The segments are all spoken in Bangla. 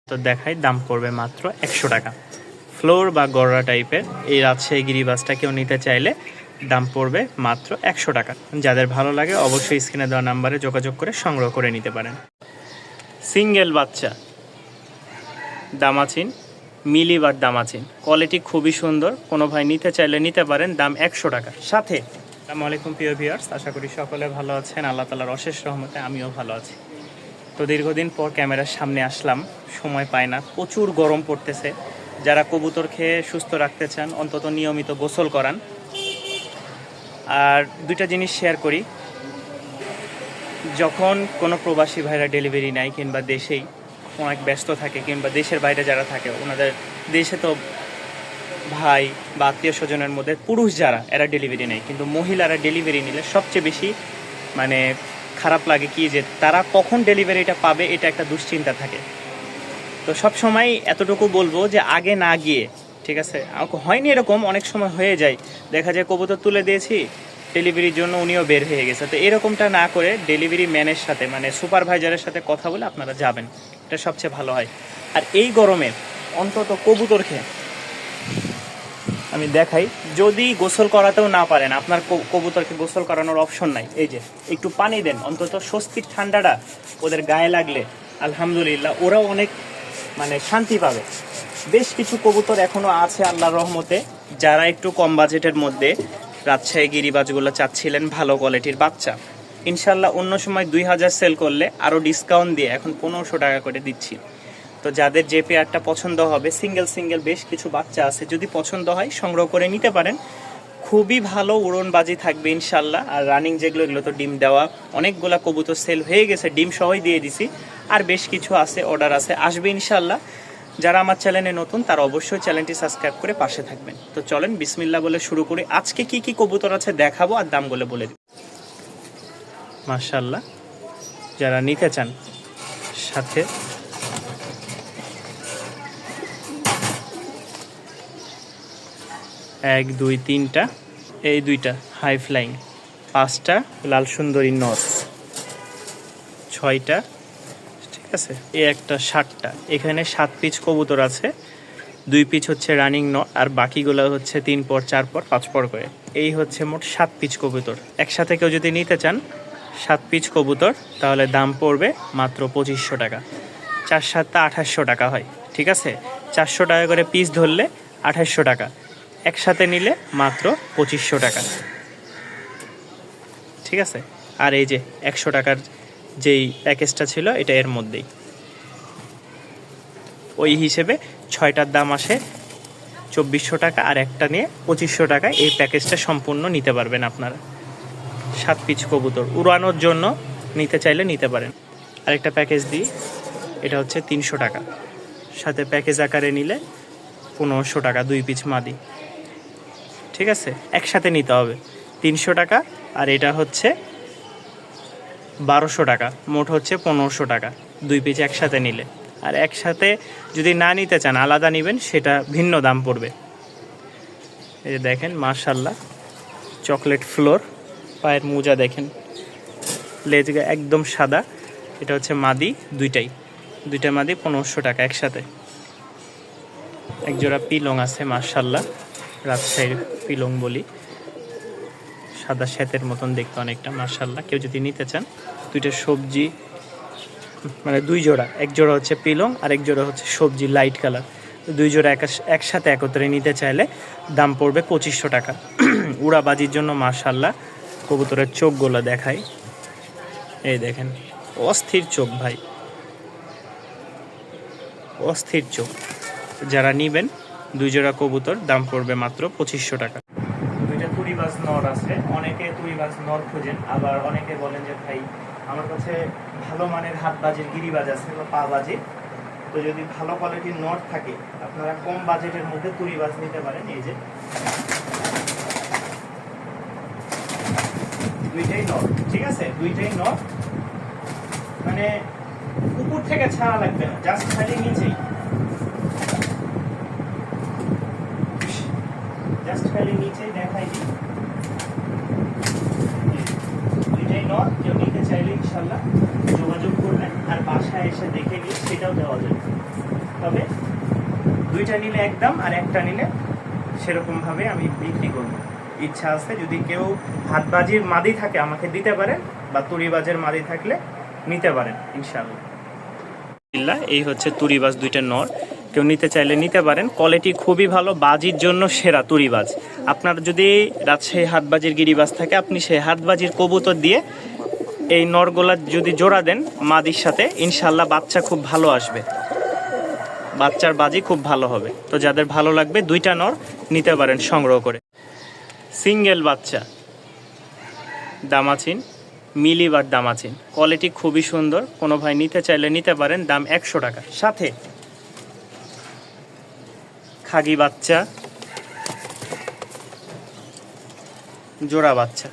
তো দেখাই, দাম পড়বে মাত্র 100 টাকা। ফ্লোর বা গড়া টাইপের এই রাজশাহী গিরিবাজটা কেউ নিতে চাইলে দাম পড়বে মাত্র 100 টাকা। যাদের ভালো লাগে অবশ্যই স্ক্রিনে দেওয়া নাম্বারে যোগাযোগ করে সংগ্রহ করে নিতে পারেন। সিঙ্গেল বাচ্চা দামাচিন, মিলিবার দামাচিন, কোয়ালিটি খুবই সুন্দর। কোনো ভাই নিতে চাইলে নিতে পারেন, দাম 100 টাকা। সাথে আসসালামু আলাইকুম প্রিয় ভিউয়ার্স, আশা করি সকলে ভালো আছেন। আল্লাহ তাআলার অশেষ রহমতে আমিও ভালো আছি। তো দীর্ঘদিন পর ক্যামেরার সামনে আসলাম, সময় পায় না, প্রচুর গরম পড়তেছে। যারা কবুতর খেয়ে সুস্থ রাখতে চান অন্তত নিয়মিত গোসল করান। আর দুইটা জিনিস শেয়ার করি, যখন কোনো প্রবাসী ভাইরা ডেলিভারি নেয় কিংবা দেশেই অনেক ব্যস্ত থাকে কিংবা দেশের বাইরে যারা থাকে, ওনাদের দেশে তো ভাই বা আত্মীয় স্বজনের মধ্যে পুরুষ যারা এরা ডেলিভারি নেয়, কিন্তু মহিলারা ডেলিভারি নিলে সবচেয়ে বেশি খারাপ লাগে কি যে তারা কখন ডেলিভারিটা পাবে, এটা একটা দুশ্চিন্তা থাকে। তো সব সময় এতটুকু বলবো যে আগে না গিয়ে, ঠিক আছে, হয়নি এরকম অনেক সময় হয়ে যায়, দেখা যায় কবুতর তুলে দিয়েছি ডেলিভারির জন্য উনিও বের হয়ে গেছে। তো এরকমটা না করে ডেলিভারি ম্যানের সাথে সুপারভাইজারের সাথে কথা বলে আপনারা যাবেন, এটা সবচেয়ে ভালো হয়। আর এই গরমে অন্তত কবুতর খেয়ে আমি দেখাই, যদি গোসল করাতেও না পারেন, আপনার কবুতরকে গোসল করানোর অপশন নাই, এই যে একটু পানি দেন, অন্তত স্বস্তির ঠান্ডাটা ওদের গায়ে লাগলে আলহামদুলিল্লাহ ওরাও অনেক শান্তি পাবে। বেশ কিছু কবুতর এখনও আছে আল্লাহর রহমতে, যারা একটু কম বাজেটের মধ্যে রাজশাহী গিরিবাজগুলো চাচ্ছিলেন ভালো কোয়ালিটির বাচ্চা। ইনশাল্লাহ অন্য সময় 2000 সেল করলে আরও ডিসকাউন্ট দিয়ে এখন 1500 টাকা করে দিচ্ছি। তো যাদের যে পেয়ারটা পছন্দ হবে, সিঙ্গেল বেশ কিছু বাচ্চা আছে, যদি পছন্দ হয় সংগ্রহ করে নিতে পারেন। খুবই ভালো উড়নবাজি থাকবে ইনশাল্লাহ। আর রানিং যেগুলো, এগুলো তো ডিম দেওয়া, অনেকগুলা কবুতর সেল হয়ে গেছে, ডিম সহই দিয়ে দিছি। আর বেশ কিছু আছে, অর্ডার আছে, আসবে ইনশাল্লাহ। যারা আমার চ্যানেলে নতুন তারা অবশ্যই চ্যানেলটি সাবস্ক্রাইব করে পাশে থাকবেন। তো চলেন বিসমিল্লাহ বলে শুরু করি। আজকে কি কি কবুতর আছে দেখাবো আর দামগুলো বলে দিব। মাশাআল্লাহ, যারা নিতে চান সাথে 1 2 3টা, এই 2টা হাই ফ্লাইং, 5টা লাল সুন্দরী নর, 6টা, ঠিক আছে, এই একটা 7টা। এখানে 7 পিচ কবুতর আছে, 2 পিচ হচ্ছে রানিং নর, আর বাকিগুলো হচ্ছে 3 পর 4 পর 5 পর করে। এই হচ্ছে মোট 7 পিচ কবুতর। একসাথে কেউ যদি নিতে চান 7 পিচ কবুতর, তাহলে দাম পড়বে মাত্র 2500 টাকা। 4 7টা 2800 টাকা হয়, ঠিক আছে। 400 টাকা করে পিস ধরলে 2800 টাকা, একসাথে নিলে মাত্র 2500 টাকা, ঠিক আছে। আর এই যে 100 টাকার যেই প্যাকেজটা ছিল এটা এর মধ্যেই, ওই হিসেবে 6টার দাম আসে 2400 টাকা, আর একটা নিয়ে 2500 টাকা। এই প্যাকেজটা সম্পূর্ণ নিতে পারবেন আপনারা। 7 পিচ কবুতর উড়ানোর জন্য নিতে চাইলে নিতে পারেন। আরেকটা প্যাকেজ দিই, এটা হচ্ছে 300 টাকা, সাথে প্যাকেজ আকারে নিলে 1500 টাকা, 2 পিচ মাদি, ঠিক আছে। একসাথে নিতে হবে 300 টাকা, আর এটা হচ্ছে 1200 টাকা, মোট হচ্ছে 1500 টাকা 2 পিচ একসাথে নিলে। আর একসাথে যদি না নিতে চান, আলাদা নেবেন, সেটা ভিন্ন দাম পড়বে। এই যে দেখেন মাশাআল্লাহ, চকলেট ফ্লোর, পায়ের মোজা দেখেন, লেজ একদম সাদা। এটা হচ্ছে মাদি, 2টা মাদি 1500 টাকা একসাথে। একজোড়া পিলং আছে মাশাআল্লাহ, রাজশাহীর পিলং বলি, সাদা শ্বেতের মতন দেখতে অনেকটা মাশাআল্লাহ। কেউ যদি নিতে চান, 2টা সবজি, 2 জোড়া, এক জোড়া হচ্ছে পিলং আর এক জোড়া হচ্ছে সবজি লাইট কালার, 2 জোড়া একসাথে একত্রে নিতে চাইলে দাম পড়বে 2500 টাকা। উড়াবাজির জন্য মাশাআল্লাহ কবুতরের চোখগুলো দেখাই, এই দেখেন অস্থির চোখ ভাই, অস্থির চোখ। যারা নিবেন 2 জোড়া কবুতর, দাম পড়বে মাত্র 2500 টাকা। 2টা তুড়িবাজ নর আছে, অনেকে তুড়িবাজ নর খোঁজেন, আবার অনেকে বলেন যে ভাই আমার কাছে ভালো মানের হাত বাজের গিরিবাজ আছে বা পা বাজে। তো যদি ভালো কোয়ালিটির নট থাকে, আপনারা কম বাজেটের মধ্যে তুড়িবাজ নিতে পারেন। এই যে 2টাই নট, ঠিক আছে, 2টাই নট, উপর থেকে ছাড়া লাগবে না, জাস্ট খালি নিচেই, দেখাই দিই। 2টাই নট, কেউ নিতে চাইলে ইনশাল্লাহ যোগাযোগ করবেন, আর বাসায় এসে দেখে নিয়ে সেটাও দেওয়া যাবে। দুইটা নিলে একদম, আর একটা নিলে সেরকমভাবে আমি বিক্রি করব। ইচ্ছা আছে, যদি কেউ হাতবাজির মাদি থাকে আমাকে দিতে পারেন, বা তুড়িবাজের মাদি থাকলে নিতে পারেন ইনশাআল্লাহ। এই হচ্ছে তুড়িবাজ দুইটা নর, কেউ নিতে চাইলে নিতে পারেন। কোয়ালিটি খুবই ভালো, বাজির জন্য সেরা তুড়িবাজ। আপনার যদি রাজশাহী হাটবাজির গিরিবাজ থাকে, আপনি সেই হাটবাজির কবুতর দিয়ে এই নরগোলা যদি জোড়া দেন মাদির সাথে, ইনশাল্লাহ বাচ্চা খুব ভালো আসবে, বাচ্চার বাজি খুব ভালো হবে। তো যাদের ভালো লাগবে দুইটা নর নিতে পারেন সংগ্রহ করে। সিঙ্গেল বাচ্চা দামাচিন, মিলিবার দামাচিন, কোয়ালিটি খুবই সুন্দর। কোনো ভাই নিতে চাইলে নিতে পারেন, দাম 100 টাকা। সাথে খাগি বাচ্চা, জোড়া বাচ্চা,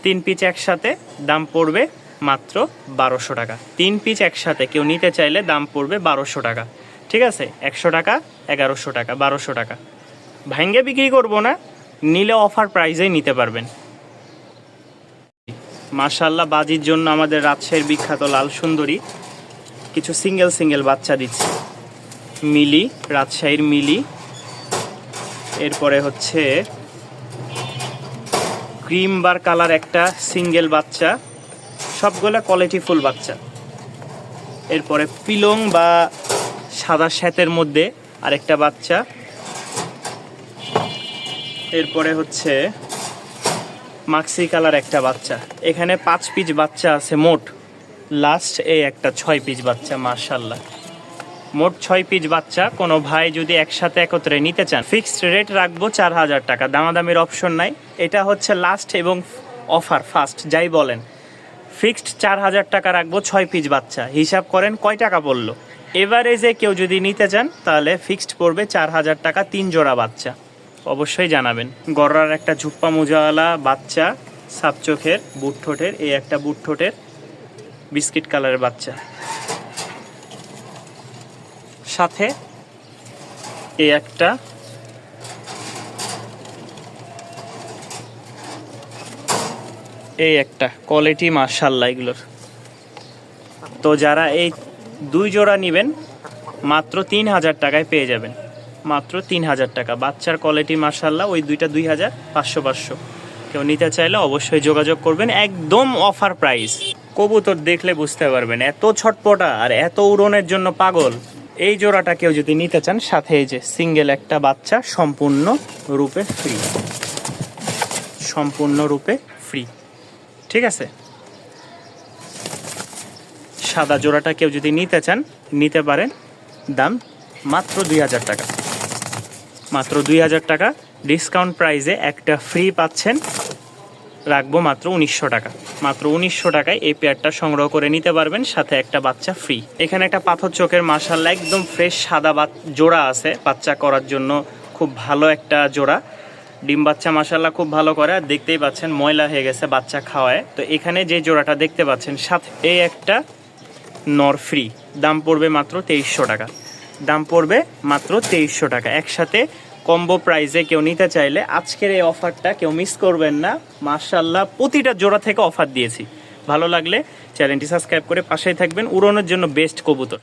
3 পিস একসাথে, দাম পড়বে মাত্র 1200 টাকা। 3 পিস একসাথে কেউ নিতে চাইলে দাম পড়বে 1200 টাকা। ঠিক আছে, 100 টাকা, 1100 টাকা, 1200 টাকা। ভাঙ্গে বিক্রি করব না, নিলে অফার প্রাইসেই নিতে পারবেন। মাশাআল্লাহ, বাজির জন্য আমাদের রাজশাহীর বিখ্যাত লাল সুন্দরী কিছু সিঙ্গেল বাচ্চা দিচ্ছে। মিলি, রাজশাহীর মিলি। এরপরে হচ্ছে ক্রিম বার কালার একটা সিঙ্গেল বাচ্চা, সবগুলো কোয়ালিটিফুল বাচ্চা। এরপরে পিলং বা সাদা শ্বেতের মধ্যে আরেকটা বাচ্চা। এরপরে হচ্ছে মাক্সি কালার একটা বাচ্চা। এখানে 5 পিস বাচ্চা আছে মোট, লাস্ট এই একটা 6 পিস বাচ্চা। মাশাআল্লাহ, মোট 6 পিস বাচ্চা। কোনো ভাই যদি একসাথে একত্রে নিতে চান, ফিক্সড রেট রাখবো 4000 টাকা, দামাদামির অপশন নাই। এটা হচ্ছে লাস্ট এবং অফার, ফার্স্ট যাই বলেন। ফিক্সড 4000 টাকা রাখবো, 6 পিস বাচ্চা। হিসাব করেন কয় টাকা পড়লো। এভারেজে কেউ যদি নিতে চান তাহলে ফিক্সড পড়বে 4000 টাকা, 3 জোড়া বাচ্চা। অবশ্যই জানাবেন। গররার একটা ঝুপ্পা মোজাওয়ালা বাচ্চা, সাপ চোখের, বুট ঠোঁটের, এই একটা বুট ঠোঁটের বিস্কিট কালারের বাচ্চা। সাথে এই একটা কোয়ালিটি মাশাআল্লাহ এগুলোর। তো যারা এই 2 জোড়া নেবেন মাত্র 3000 টাকায় পেয়ে যাবেন, মাত্র 3000 টাকা। বাচ্চার কোয়ালিটি মাশাআল্লাহ, ওই দুইটা 2000, 500। কেউ নিতে চাইলে অবশ্যই যোগাযোগ করবেন, একদম অফার প্রাইস। কবুতর দেখলে বুঝতে পারবেন এত ছটপটা আর এত উড়নের জন্য পাগল। এই জোড়াটা কেউ যদি নিতে চান, সাথে এই যে সিঙ্গেল একটা বাচ্চা, সম্পূর্ণ রূপে ফ্রি, সম্পূর্ণ রূপে ফ্রি। ঠিক আছে, সাদা জোড়াটা কেউ যদি নিতে চান নিতে পারেন, দাম মাত্র 2000 টাকা, মাত্র 2000 টাকা। ডিসকাউন্ট প্রাইসে একটা ফ্রি পাচ্ছেন, রাখবো মাত্র 1900 টাকা। মাত্র 1900 টাকায় এই পেয়ারটা সংগ্রহ করে নিতে পারবেন, সাথে একটা বাচ্চা ফ্রি। এখানে একটা পাথর চোখের মাশাআল্লাহ একদম ফ্রেশ সাদা জোড়া আছে, বাচ্চা করার জন্য খুব ভালো একটা জোড়া। ডিম বাচ্চা মাশাআল্লাহ খুব ভালো করে, আর দেখতেই পাচ্ছেন ময়লা হয়ে গেছে বাচ্চা খাওয়ায়। তো এখানে যে জোড়াটা দেখতে পাচ্ছেন, সাথে এই একটা নর ফ্রি, দাম পড়বে মাত্র 2300 টাকা, দাম পড়বে মাত্র 2300 টাকা। একসাথে কম্বো প্রাইসে কেউ নিতে চাইলে আজকের এই অফারটা কেউ মিস করবেন না। মাশাআল্লাহ, প্রতিটা জোড়া থেকে অফার দিয়েছি। ভালো লাগলে চ্যানেলটি সাবস্ক্রাইব করে পাশেই থাকবেন। উড়ানোর জন্য বেস্ট কবুতর।